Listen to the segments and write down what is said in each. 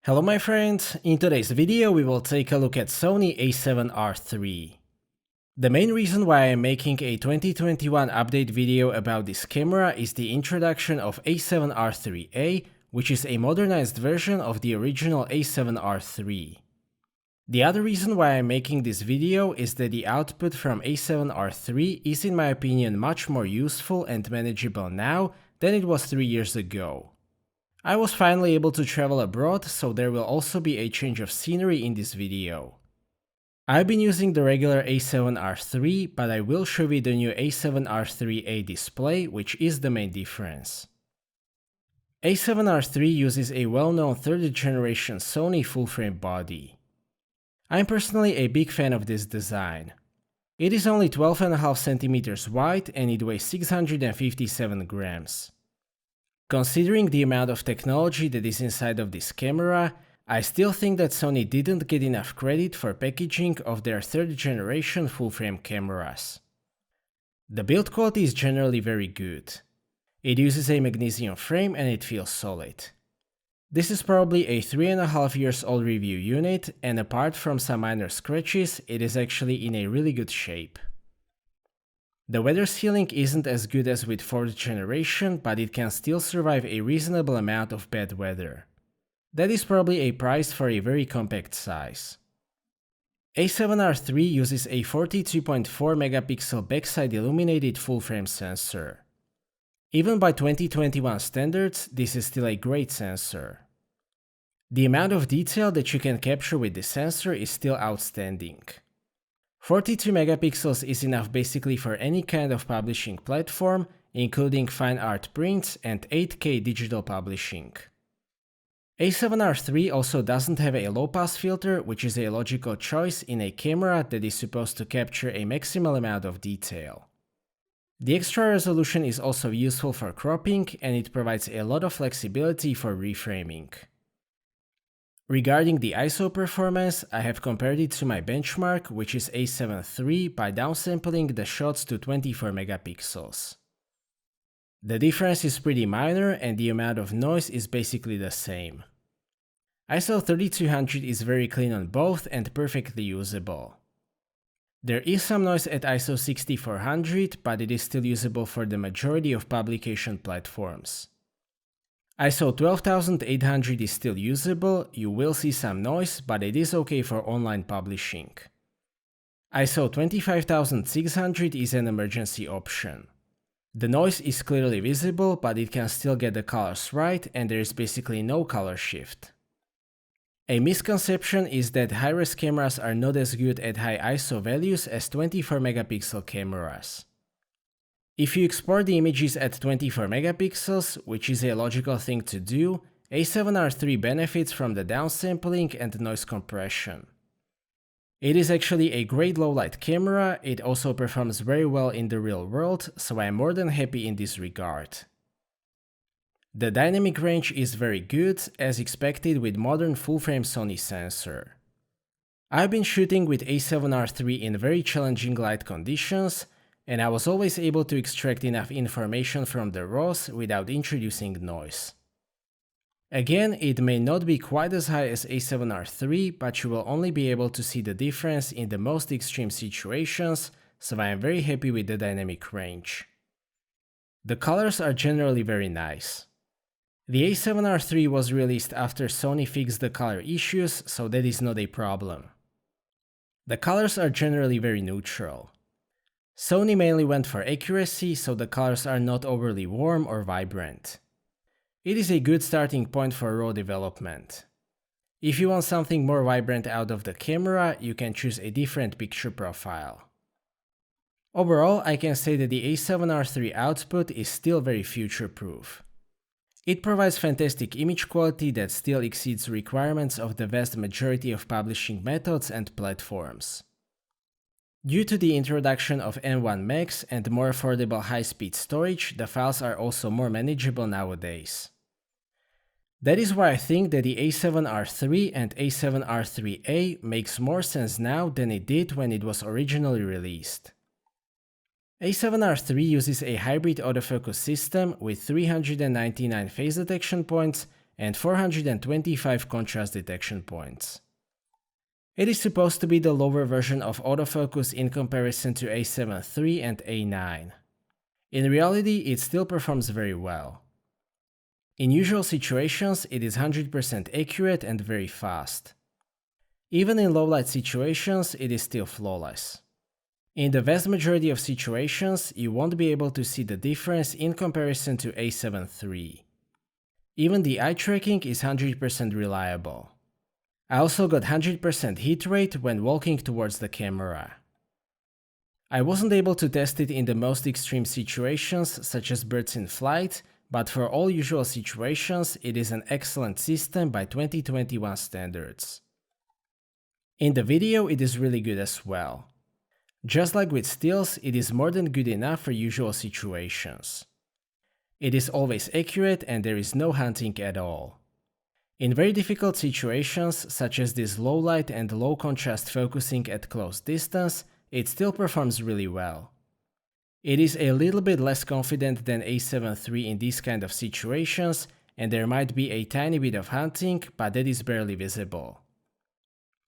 Hello my friends, in today's video we will take a look at Sony A7R III. The main reason why I am making a 2021 update video about this camera is the introduction of A7R IIIA, which is a modernized version of the original A7R III. The other reason why I am making this video is that the output from A7R III is in my opinion much more useful and manageable now than it was 3 years ago. I was finally able to travel abroad, so there will also be a change of scenery in this video. I've been using the regular A7R III, but I will show you the new A7R IIIA display, which is the main difference. A7R III uses a well-known 3rd generation Sony full-frame body. I'm personally a big fan of this design. It is only 12.5 cm wide and it weighs 657 grams. Considering the amount of technology that is inside of this camera, I still think that Sony didn't get enough credit for packaging of their 3rd generation full-frame cameras. The build quality is generally very good. It uses a magnesium frame and it feels solid. This is probably a 3.5 years old review unit, and apart from some minor scratches, it is actually in a really good shape. The weather sealing isn't as good as with 4th generation, but it can still survive a reasonable amount of bad weather. That is probably a price for a very compact size. A7R III uses a 42.4 megapixel backside illuminated full-frame sensor. Even by 2021 standards, this is still a great sensor. The amount of detail that you can capture with this sensor is still outstanding. 42 megapixels is enough basically for any kind of publishing platform, including fine art prints and 8K digital publishing. A7R III also doesn't have a low-pass filter, which is a logical choice in a camera that is supposed to capture a maximal amount of detail. The extra resolution is also useful for cropping, and it provides a lot of flexibility for reframing. Regarding the ISO performance, I have compared it to my benchmark, which is A7 III, by downsampling the shots to 24 megapixels. The difference is pretty minor and the amount of noise is basically the same. ISO 3200 is very clean on both and perfectly usable. There is some noise at ISO 6400, but it is still usable for the majority of publication platforms. ISO 12800 is still usable, you will see some noise, but it is okay for online publishing. ISO 25600 is an emergency option. The noise is clearly visible, but it can still get the colors right and there is basically no color shift. A misconception is that high-res cameras are not as good at high ISO values as 24 megapixel cameras. If you export the images at 24 megapixels, which is a logical thing to do, A7R III benefits from the downsampling and noise compression. It is actually a great low-light camera, it also performs very well in the real world, so I am more than happy in this regard. The dynamic range is very good, as expected with modern full-frame Sony sensor. I've been shooting with A7R III in very challenging light conditions, and I was always able to extract enough information from the RAWs without introducing noise. Again, it may not be quite as high as A7R III, but you will only be able to see the difference in the most extreme situations, so I am very happy with the dynamic range. The colors are generally very nice. The A7R III was released after Sony fixed the color issues, so that is not a problem. The colors are generally very neutral. Sony mainly went for accuracy, so the colors are not overly warm or vibrant. It is a good starting point for RAW development. If you want something more vibrant out of the camera, you can choose a different picture profile. Overall, I can say that the A7R III output is still very future-proof. It provides fantastic image quality that still exceeds requirements of the vast majority of publishing methods and platforms. Due to the introduction of M1 Max and more affordable high-speed storage, the files are also more manageable nowadays. That is why I think that the A7R III and A7R IIIA makes more sense now than it did when it was originally released. A7R III uses a hybrid autofocus system with 399 phase detection points and 425 contrast detection points. It is supposed to be the lower version of autofocus in comparison to A7 III and A9. In reality, it still performs very well. In usual situations, it is 100% accurate and very fast. Even in low-light situations, it is still flawless. In the vast majority of situations, you won't be able to see the difference in comparison to A7 III. Even the eye tracking is 100% reliable. I also got 100% hit rate when walking towards the camera. I wasn't able to test it in the most extreme situations, such as birds in flight, but for all usual situations, it is an excellent system by 2021 standards. In the video, it is really good as well. Just like with stills, it is more than good enough for usual situations. It is always accurate and there is no hunting at all. In very difficult situations, such as this low light and low contrast focusing at close distance, it still performs really well. It is a little bit less confident than A7 III in these kind of situations, and there might be a tiny bit of hunting, but that is barely visible.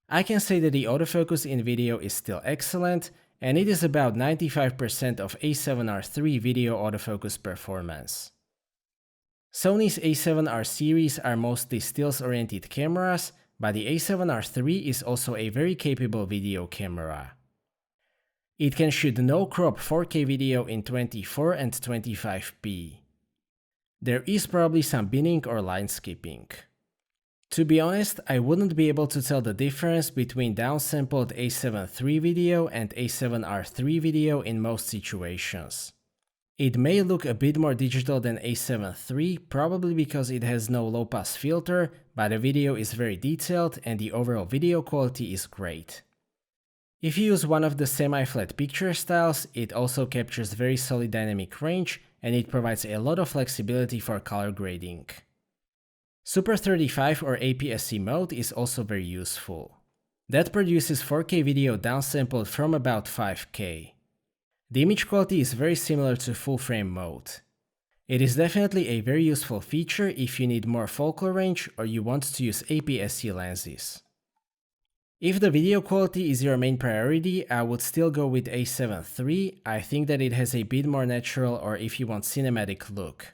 I can say that the autofocus in video is still excellent, and it is about 95% of A7R III video autofocus performance. Sony's A7R series are mostly stills-oriented cameras, but the A7R III is also a very capable video camera. It can shoot no-crop 4K video in 24 and 25p. There is probably some binning or line skipping. To be honest, I wouldn't be able to tell the difference between downsampled A7 III video and A7R III video in most situations. It may look a bit more digital than A7 III, probably because it has no low-pass filter, but the video is very detailed and the overall video quality is great. If you use one of the semi-flat picture styles, it also captures very solid dynamic range and it provides a lot of flexibility for color grading. Super 35 or APS-C mode is also very useful. That produces 4K video downsampled from about 5K. The image quality is very similar to full frame mode. It is definitely a very useful feature if you need more focal range or you want to use APS-C lenses. If the video quality is your main priority, I would still go with A7 III. I think that it has a bit more natural, or if you want cinematic look.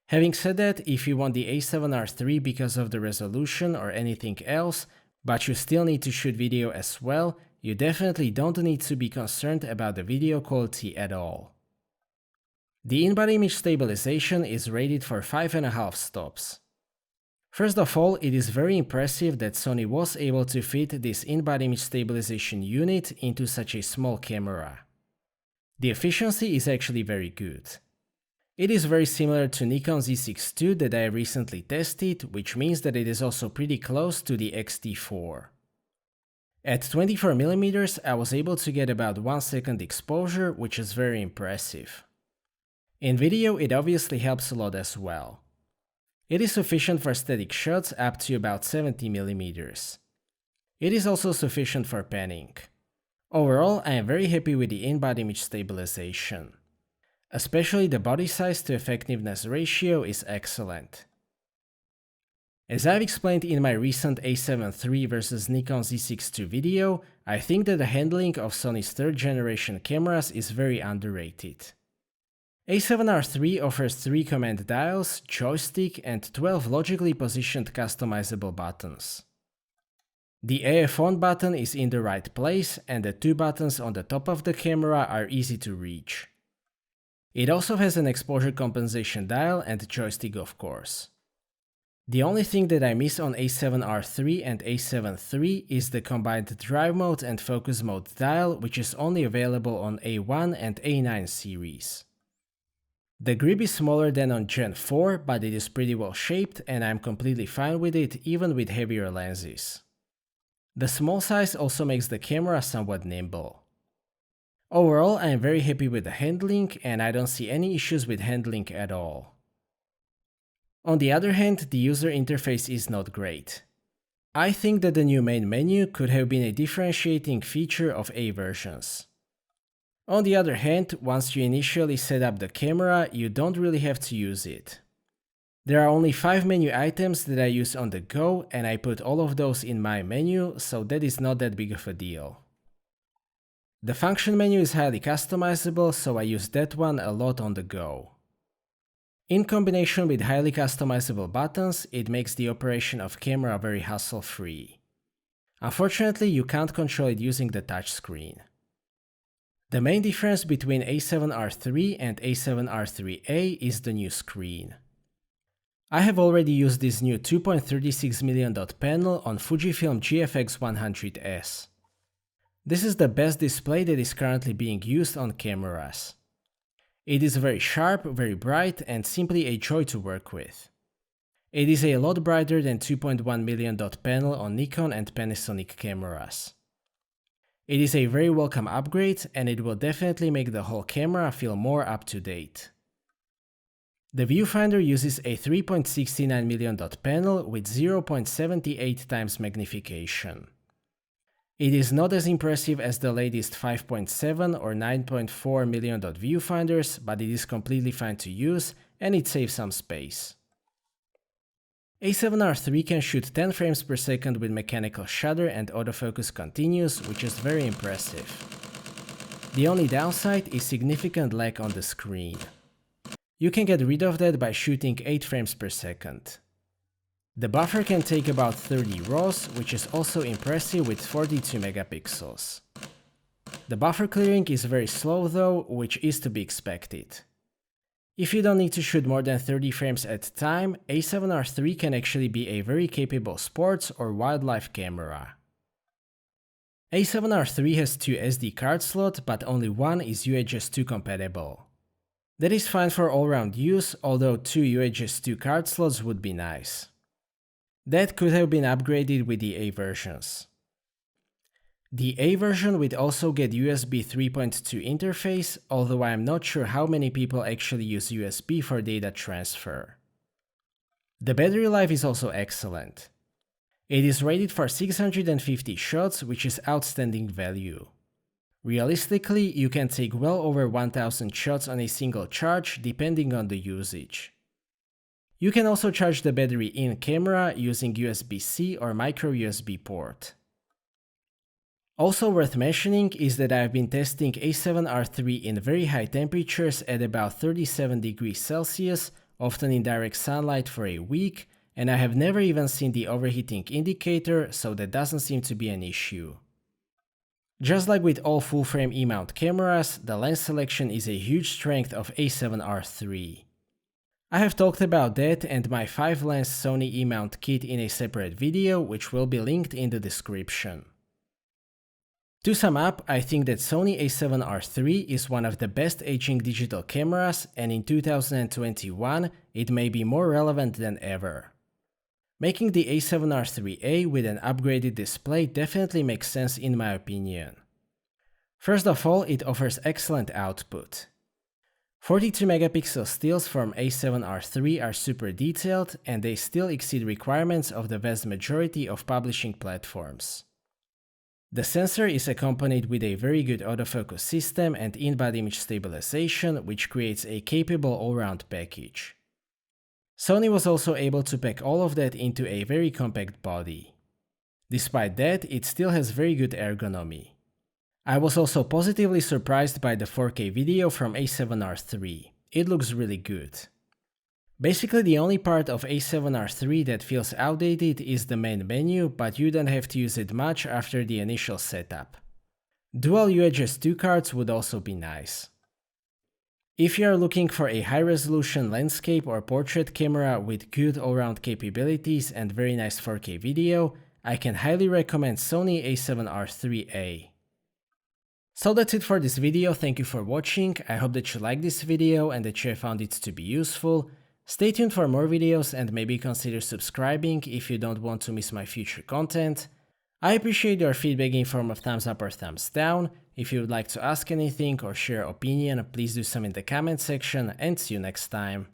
Having said that, if you want the A7R III because of the resolution or anything else, but you still need to shoot video as well, you definitely don't need to be concerned about the video quality at all. The in-body image stabilization is rated for 5.5 stops. First of all, it is very impressive that Sony was able to fit this in-body image stabilization unit into such a small camera. The efficiency is actually very good. It is very similar to Nikon Z6 II that I recently tested, which means that it is also pretty close to the X-T4. At 24mm, I was able to get about 1 second exposure, which is very impressive. In video, it obviously helps a lot as well. It is sufficient for static shots up to about 70mm. It is also sufficient for panning. Overall, I am very happy with the in-body image stabilization. Especially the body size to effectiveness ratio is excellent. As I've explained in my recent A7 III vs Nikon Z6 II video, I think that the handling of Sony's 3rd generation cameras is very underrated. A7R III offers 3 command dials, joystick, and 12 logically positioned customizable buttons. The AF on button is in the right place, and the 2 buttons on the top of the camera are easy to reach. It also has an exposure compensation dial and joystick, of course. The only thing that I miss on A7R III and A7 III is the combined drive mode and focus mode dial, which is only available on A1 and A9 series. The grip is smaller than on Gen 4, but it is pretty well shaped and I'm completely fine with it even with heavier lenses. The small size also makes the camera somewhat nimble. Overall, I am very happy with the handling and I don't see any issues with handling at all. On the other hand, the user interface is not great. I think that the new main menu could have been a differentiating feature of A versions. On the other hand, once you initially set up the camera, you don't really have to use it. There are only 5 menu items that I use on the go, and I put all of those in my menu, so that is not that big of a deal. The function menu is highly customizable, so I use that one a lot on the go. In combination with highly customizable buttons, it makes the operation of camera very hassle-free. Unfortunately, you can't control it using the touchscreen. The main difference between A7R III and A7R IIIA is the new screen. I have already used this new 2.36 million dot panel on Fujifilm GFX 100S. This is the best display that is currently being used on cameras. It is very sharp, very bright, and simply a joy to work with. It is a lot brighter than 2.1 million dot panel on Nikon and Panasonic cameras. It is a very welcome upgrade, and it will definitely make the whole camera feel more up to date. The viewfinder uses a 3.69 million dot panel with 0.78 times magnification. It is not as impressive as the latest 5.7 or 9.4 million dot viewfinders, but it is completely fine to use and it saves some space. A7R III can shoot 10 frames per second with mechanical shutter and autofocus continuous, which is very impressive. The only downside is significant lag on the screen. You can get rid of that by shooting 8 frames per second. The buffer can take about 30 RAWs, which is also impressive with 42 megapixels. The buffer clearing is very slow though, which is to be expected. If you don't need to shoot more than 30 frames at a time, A7R III can actually be a very capable sports or wildlife camera. A7R III has 2 SD card slots, but only one is UHS 2 compatible. That is fine for all-round use, although 2 UHS 2 card slots would be nice. That could have been upgraded with the A versions. The A version would also get USB 3.2 interface, although I am not sure how many people actually use USB for data transfer. The battery life is also excellent. It is rated for 650 shots, which is outstanding value. Realistically, you can take well over 1000 shots on a single charge, depending on the usage. You can also charge the battery in camera using USB-C or micro USB port. Also worth mentioning is that I have been testing A7R III in very high temperatures at about 37 degrees Celsius, often in direct sunlight for a week, and I have never even seen the overheating indicator, so that doesn't seem to be an issue. Just like with all full-frame E-mount cameras, the lens selection is a huge strength of A7R III. I have talked about that and my 5-lens Sony E-mount kit in a separate video, which will be linked in the description. To sum up, I think that Sony A7R III is one of the best aging digital cameras, and in 2021 it may be more relevant than ever. Making the A7R IIIA with an upgraded display definitely makes sense in my opinion. First of all, it offers excellent output. 42 megapixel stills from A7R III are super detailed, and they still exceed requirements of the vast majority of publishing platforms. The sensor is accompanied with a very good autofocus system and in-body image stabilization, which creates a capable all-round package. Sony was also able to pack all of that into a very compact body. Despite that, it still has very good ergonomy. I was also positively surprised by the 4K video from A7R III. It looks really good. Basically, the only part of A7R III that feels outdated is the main menu, but you don't have to use it much after the initial setup. Dual UHS 2 cards would also be nice. If you are looking for a high-resolution landscape or portrait camera with good all-round capabilities and very nice 4K video, I can highly recommend Sony A7R IIIA. So that's it for this video, thank you for watching, I hope that you liked this video and that you have found it to be useful. Stay tuned for more videos and maybe consider subscribing if you don't want to miss my future content. I appreciate your feedback in form of thumbs up or thumbs down. If you would like to ask anything or share your opinion, please do so in the comment section, and see you next time.